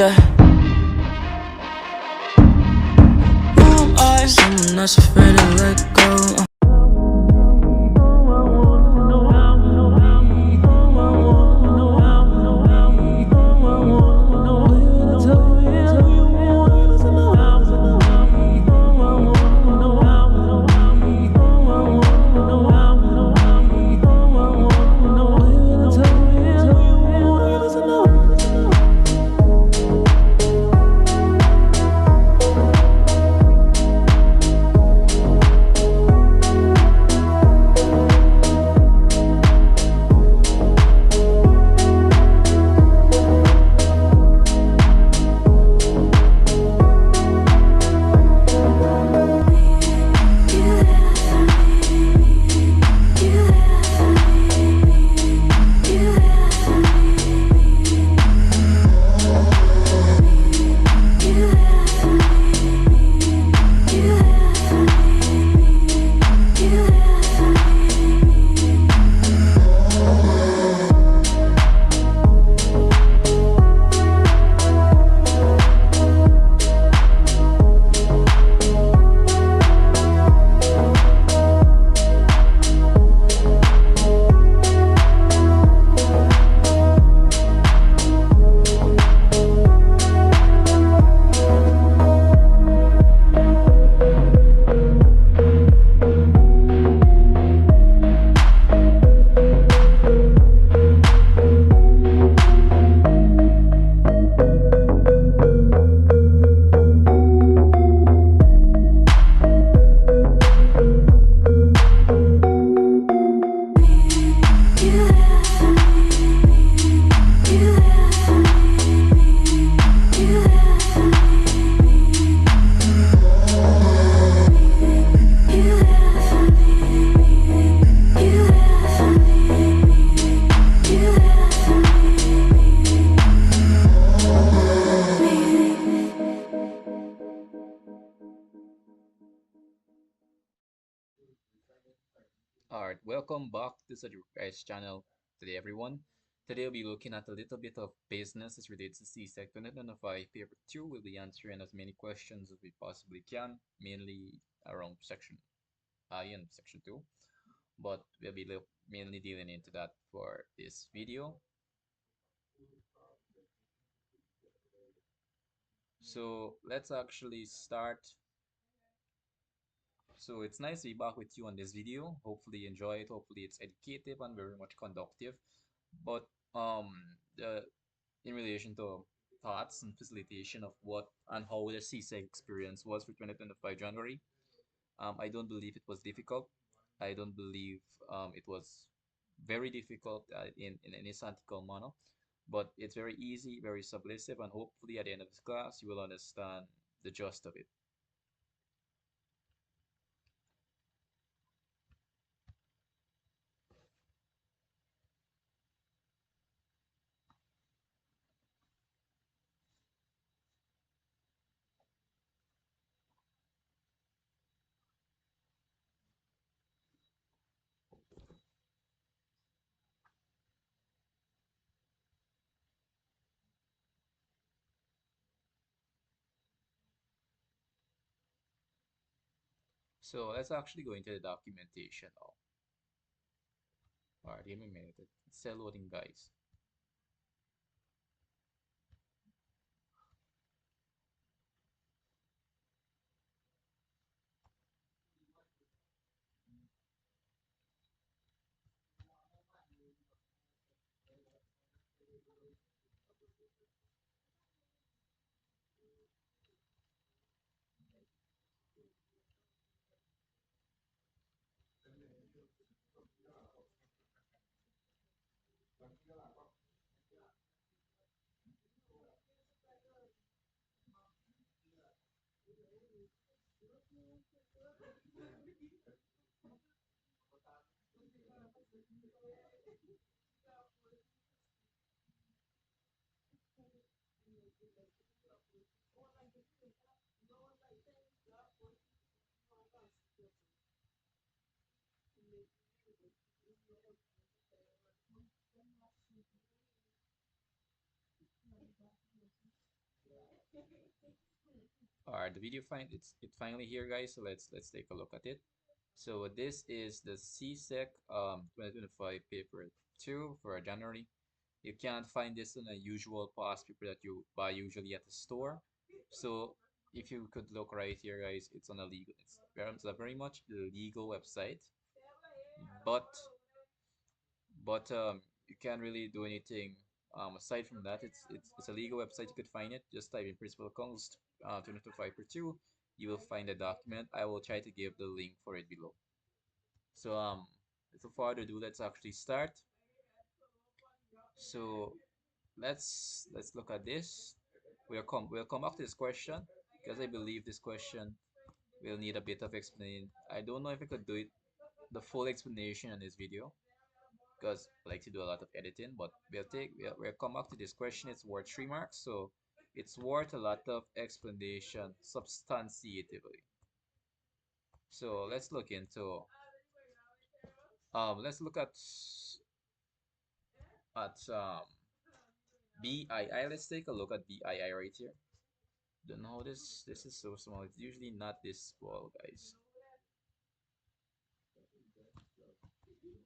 Yeah. Who am I? Someone that's afraid to let go. Alright, welcome back to the Guys channel today, everyone. Today we'll be looking at a little bit of business as related to CSEC 2025 Paper 2. We'll be answering as many questions as we possibly can, mainly around Section I and Section 2, but we'll be mainly dealing into that for this video. So let's actually start. So it's nice to be back with you on this video. Hopefully you enjoy it. Hopefully it's educative and very much conductive. But the in relation to thoughts and facilitation of what and how the CSEC experience was for 2025 January, I don't believe it was difficult. I don't believe it was very difficult in any statistical manner, but it's very easy, very submissive, and hopefully at the end of this class you will understand the gist of it. So let's actually go into the documentation now. All right, give me a minute. It's still loading, guys. All right, the video it's finally here, guys. So let's take a look at it. So this is the CSEC 2025 paper 2 for January. You can't find this in a usual past paper that you buy usually at the store. So if you could look right here, guys, it's on a legal. It's a very much legal website, but you can't really do anything aside from that. It's a legal website. You could find it. Just type in principal accounts 2025 per 2. You will find the document. I will try to give the link for it below. So without further ado, let's actually start. So let's look at this. We'll come back to this question because I believe this question will need a bit of explanation. I don't know if I could do it the full explanation in this video because I like to do a lot of editing, but we'll come back to this question. It's worth 3 marks, so it's worth a lot of explanation substantiatively. So let's look at BII. Let's take a look at BII right here. Don't know how this is so small. It's usually not this small, guys.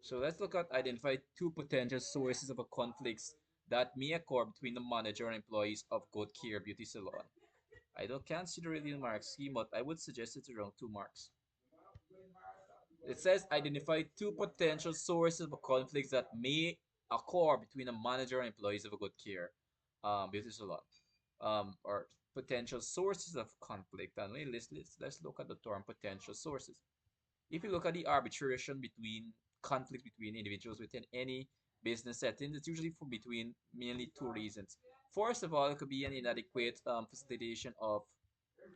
So let's look at identify two potential sources of a conflicts that may occur between the manager and employees of Good Care Beauty Salon. I don't consider it in mark scheme, but I would suggest it's around 2 marks. It says identify two potential sources of conflicts that may occur between the manager and employees of a Good Care Beauty Salon. Or potential sources of conflict. And let's look at the term potential sources. If you look at the arbitration between conflicts between individuals within any business setting, it's usually for between mainly 2 reasons. First of all, it could be an inadequate facilitation of,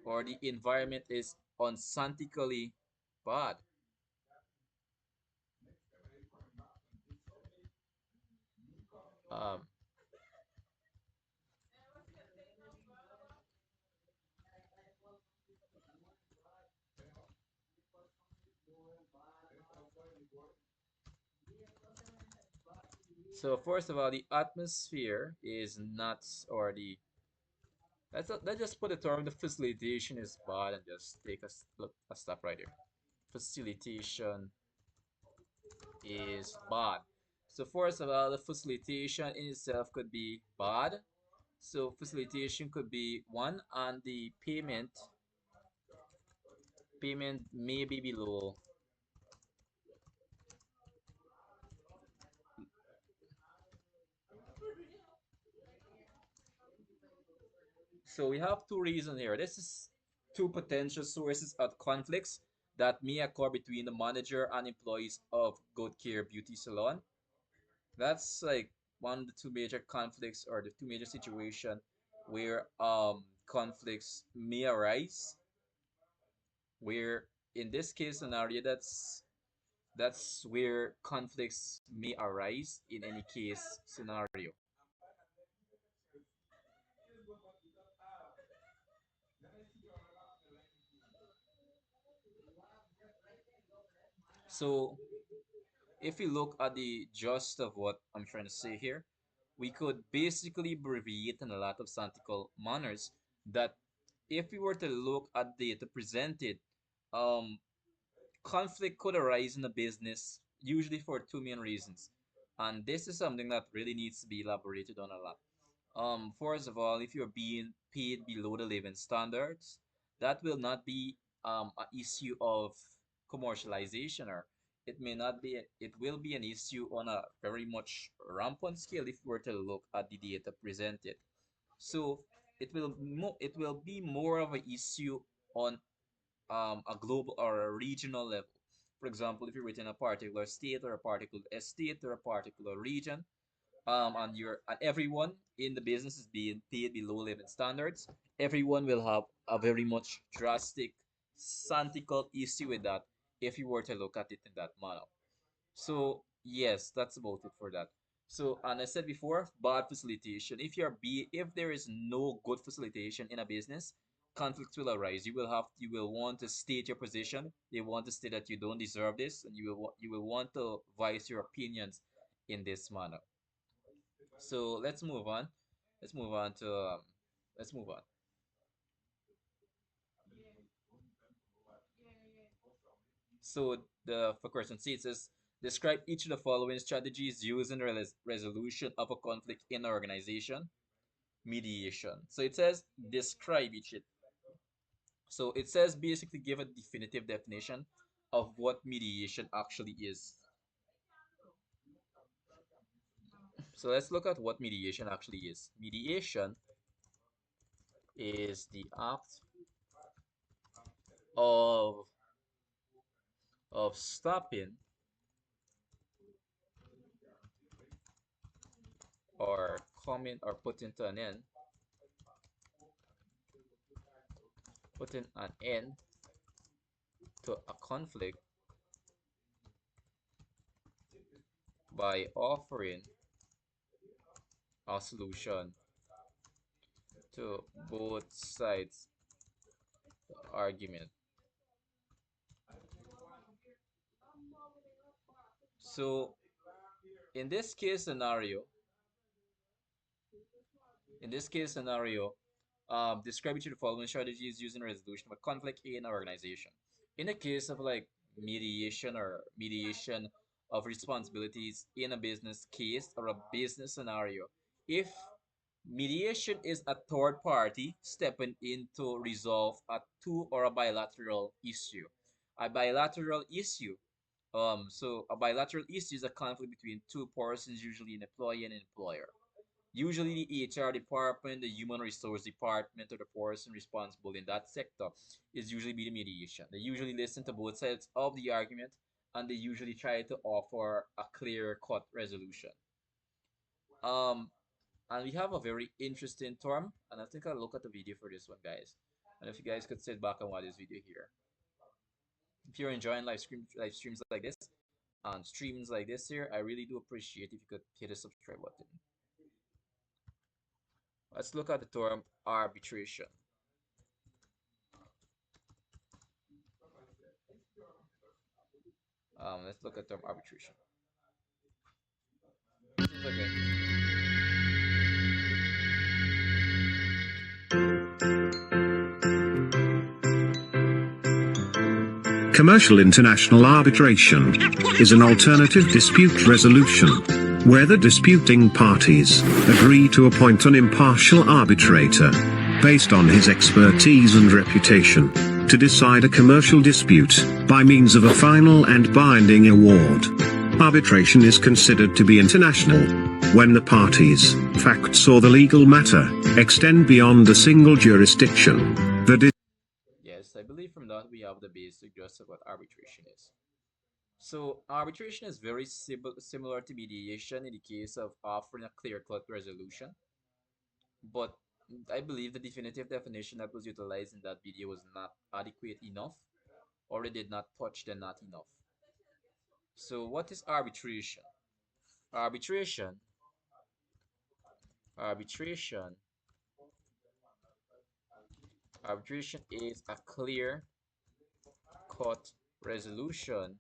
or the environment is unscientifically bad. Um, so first of all, the atmosphere is not, or the let's just put the term the facilitation is bad and just take a stop right here. Facilitation is bad. So first of all, the facilitation in itself could be bad. So facilitation could be one, and the payment may be below. So we have 2 reasons here. This is two potential sources of conflicts that may occur between the manager and employees of Good Care Beauty Salon. That's like one of the two major conflicts or the two major situation where conflicts may arise. Where in this case scenario, that's where conflicts may arise in any case scenario. So if you look at the gist of what I'm trying to say here, we could basically abbreviate in a lot of Santical manners that if we were to look at data presented, um, conflict could arise in a business usually for two main reasons. And this is something that really needs to be elaborated on a lot. First of all, if you're being paid below the living standards, that will not be an issue of commercialization, or it may not be. It will be an issue on a very much rampant scale if we were to look at the data presented. So it will be more of an issue on a global or a regional level. For example, if you're within a particular state or a particular estate or a particular region, and everyone in the business is being paid below living standards, everyone will have a very much drastic santical issue with that if you were to look at it in that manner. So yes, that's about it for that. So, and I said before, bad facilitation. If there is no good facilitation in a business, conflicts will arise. You will want to state your position. They want to state that you don't deserve this, and you will want to voice your opinions in this manner. So let's move on. Let's move on to Let's move on. So the for question C, it says describe each of the following strategies used in the resolution of a conflict in an organization. Mediation. So it says describe each. So it says basically give a definitive definition of what mediation actually is. So let's look at what mediation actually is. Mediation is the act of stopping or coming or putting an end to a conflict by offering a solution to both sides argument. So in this case scenario, in this case scenario, describe each of the following strategies used in resolution of a conflict in an organization. In the case of like mediation of responsibilities in a business case or a business scenario, if mediation is a third party stepping in to resolve a two or a bilateral issue. A bilateral issue. So a bilateral issue is a conflict between two persons, usually an employee and an employer. Usually the HR department, the human resource department, or the person responsible in that sector is usually be the mediation. They usually listen to both sides of the argument and they usually try to offer a clear cut resolution. Um, and we have a very interesting term, and I think I'll look at the video for this one, guys. And if you guys could sit back and watch this video here. If you're enjoying live streams like this and streams like this here, I really do appreciate if you could hit the subscribe button. Let's look at the term arbitration. Let's look at term arbitration. Okay. Commercial international arbitration is an alternative dispute resolution where the disputing parties agree to appoint an impartial arbitrator based on his expertise and reputation to decide a commercial dispute by means of a final and binding award. Arbitration is considered to be international when the parties, facts or the legal matter extend beyond a single jurisdiction. Yes, I believe from that we have the basic gist of what arbitration is. So arbitration is very similar to mediation in the case of offering a clear-cut resolution, but I believe the definitive definition that was utilized in that video was not adequate enough, or it did not touch the not enough. So what is arbitration? Arbitration, arbitration, arbitration is a clear-cut resolution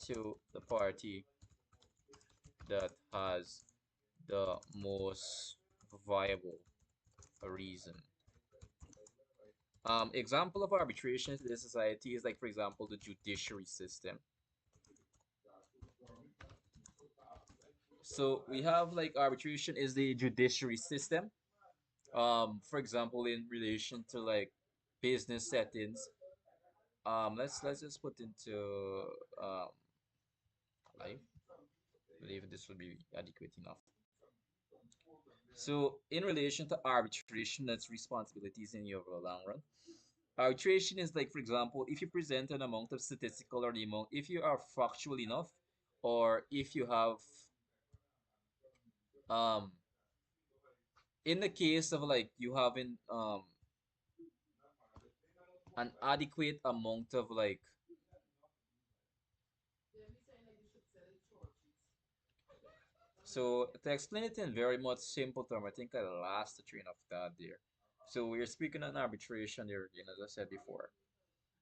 to the party that has the most viable reason. Example of arbitration in this society is like, for example, the judiciary system. So we have like arbitration is the judiciary system. For example, in relation to like business settings. Let's just put into life. I believe this will be adequate enough. So in relation to arbitration, that's responsibilities in the overall long run. Arbitration is like, for example, if you present an amount of statistical or the amount, if you are factual enough, or if you have, um, in the case of like you having an adequate amount of like, so to explain it in very much simple term, I think I lost the train of thought there. So we're speaking on arbitration there again, as I said before.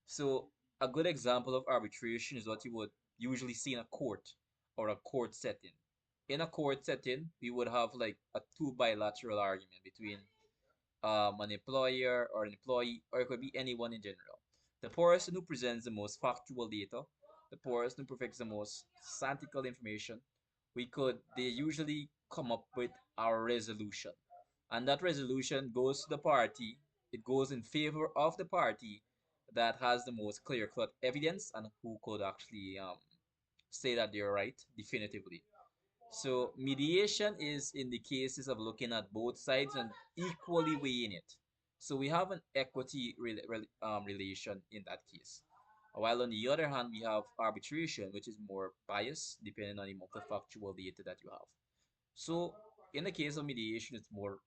So a good example of arbitration is what you would usually see in a court or a court setting. in a court setting, we would have like a two bilateral argument between an employer or an employee, or it could be anyone in general. The person who presents the most factual data, the person who presents the most statistical information, they usually come up with our resolution. And that resolution goes to the party, it goes in favor of the party that has the most clear-cut evidence and who could actually say that they're right definitively. So mediation is in the cases of looking at both sides and equally weighing it. So we have an equity relation in that case. While on the other hand, we have arbitration, which is more biased depending on the amount of factual data that you have. So in the case of mediation, it's more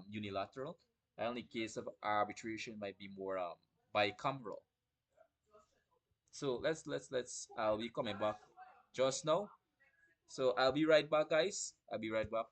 unilateral. And in the case of arbitration, might be more bicameral. So let's I'll be coming back just now. So I'll be right back, guys. I'll be right back.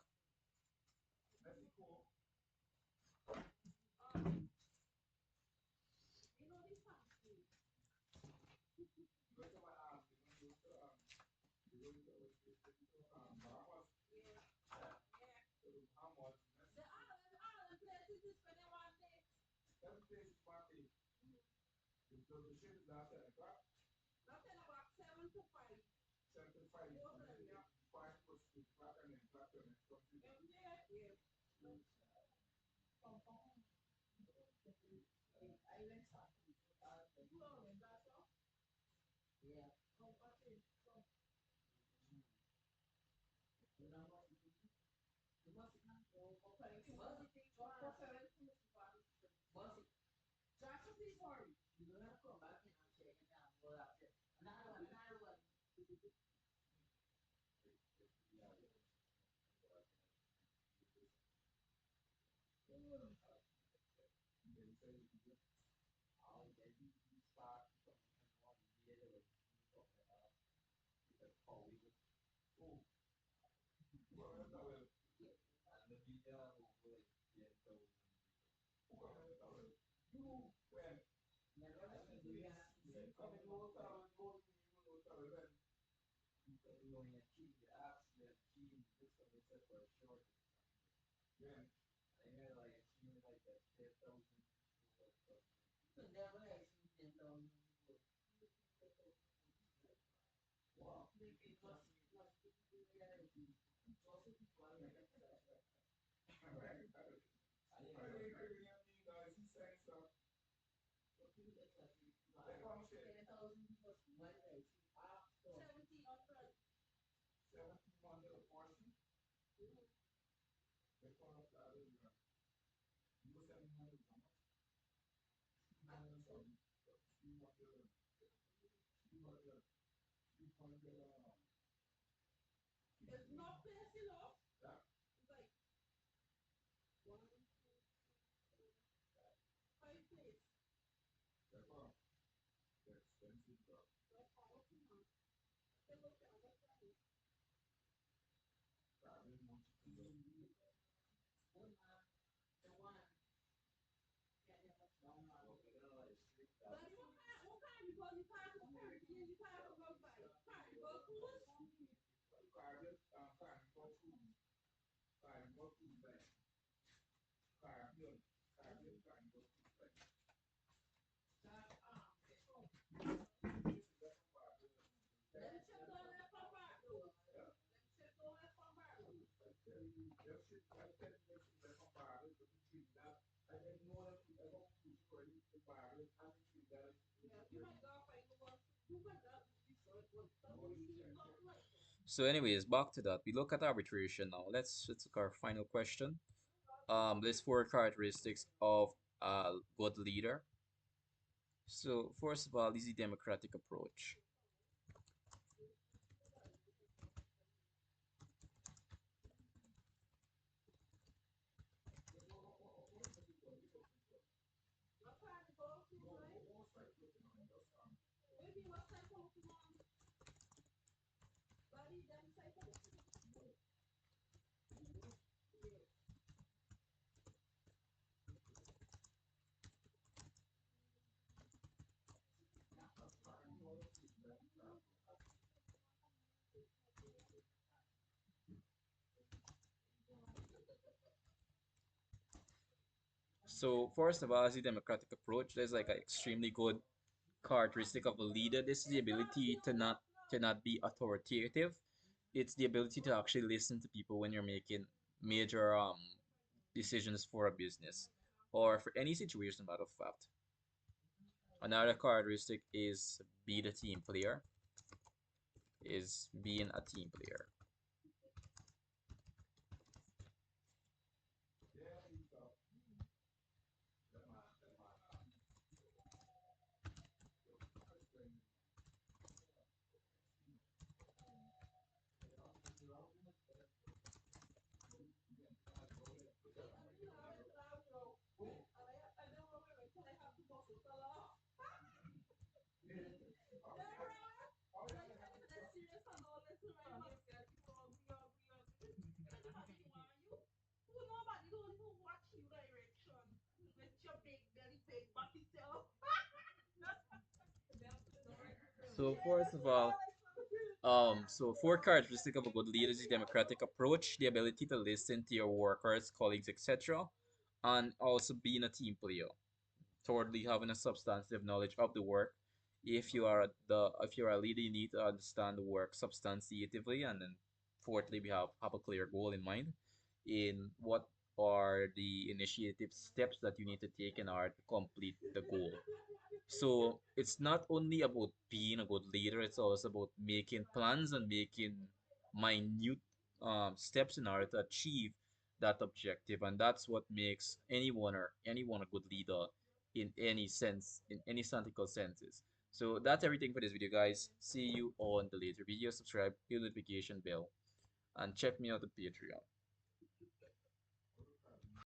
So, anyways, back to that. We look at arbitration now. Let's look at our final question. There's four characteristics of a good leader. So, first of all, is the democratic approach. So first of all, as the democratic approach, there's like an extremely good characteristic of a leader. This is the ability to not be authoritative. It's the ability to actually listen to people when you're making major decisions for a business or for any situation, matter of fact. Another characteristic is be the team player, is being a team player. So first of all, so four characteristic of a good leader is the democratic approach, the ability to listen to your workers, colleagues, etc., and also being a team player. Thirdly, having a substantive knowledge of the work. If you're a leader, you need to understand the work substantively, and then fourthly, we have a clear goal in mind in what are the initiative steps that you need to take in order to complete the goal. So it's not only about being a good leader, it's also about making plans and making minute steps in order to achieve that objective. And that's what makes anyone a good leader in any sense, in any statistical senses. So that's everything for this video, guys. See you on the later video. Subscribe, hit the notification bell, and check me out on Patreon.